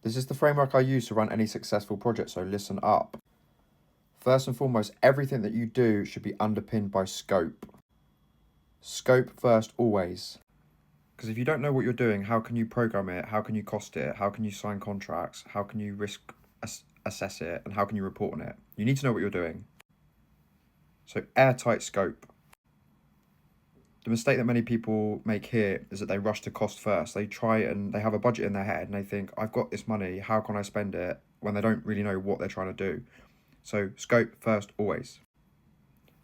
This is the framework I use to run any successful project, so listen up. First and foremost, everything that you do should be underpinned by scope. Scope first always. Because if you don't know what you're doing, how can you program it? How can you cost it? How can you sign contracts? How can you risk assess it? And how can you report on it? You need to know what you're doing. So airtight scope. The mistake that many people make here is that they rush to cost first. They try and they have a budget in their head and they think, I've got this money, how can I spend it? When they don't really know what they're trying to do. So scope first always.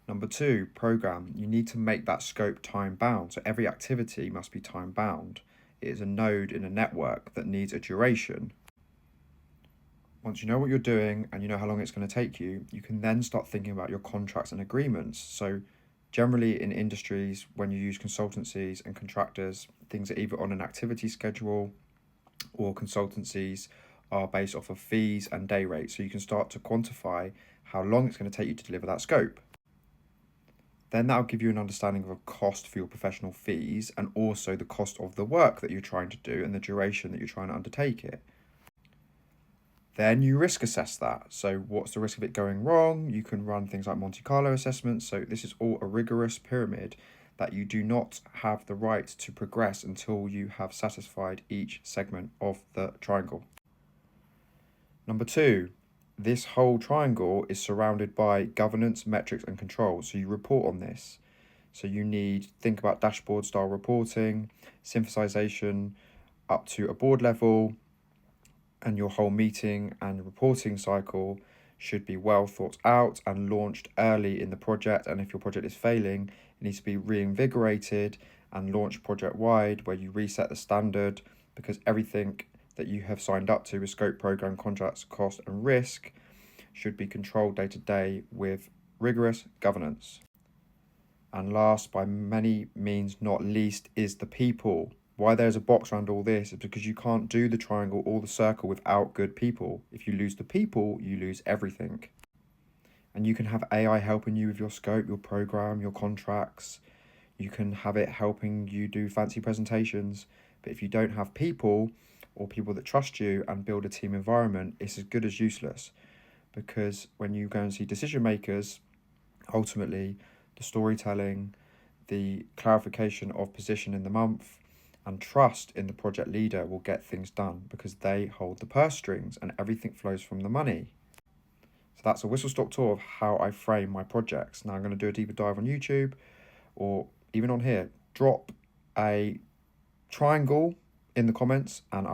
Number 2, program. You need to make that scope time bound. So every activity must be time bound. It is a node in a network that needs a duration. Once you know what you're doing and you know how long it's going to take you, you can then start thinking about your contracts and agreements. So generally in industries, when you use consultancies and contractors, things are either on an activity schedule or consultancies are based off of fees and day rates. So you can start to quantify how long it's going to take you to deliver that scope. Then that'll give you an understanding of a cost for your professional fees and also the cost of the work that you're trying to do and the duration that you're trying to undertake it. Then you risk assess that. So what's the risk of it going wrong? You can run things like Monte Carlo assessments. So this is all a rigorous pyramid that you do not have the right to progress until you have satisfied each segment of the triangle. Number 2, this whole triangle is surrounded by governance, metrics, and control. So you report on this. So you think about dashboard style reporting, synthesization up to a board level, and your whole meeting and reporting cycle should be well thought out and launched early in the project. And if your project is failing, it needs to be reinvigorated and launched project wide, where you reset the standard, because everything that you have signed up to with scope, program, contracts, cost, and risk should be controlled day to day with rigorous governance. And last, by many means not least, is the people. Why there's a box around all this is because you can't do the triangle or the circle without good people. If you lose the people, you lose everything. And you can have AI helping you with your scope, your program, your contracts. You can have it helping you do fancy presentations. But if you don't have people or people that trust you and build a team environment, it's as good as useless. Because when you go and see decision makers, ultimately the storytelling, the clarification of position in the month, and trust in the project leader will get things done because they hold the purse strings and everything flows from the money. So that's a whistle-stop tour of how I frame my projects. Now I'm going to do a deeper dive on YouTube or even on here. Drop a triangle in the comments and I'll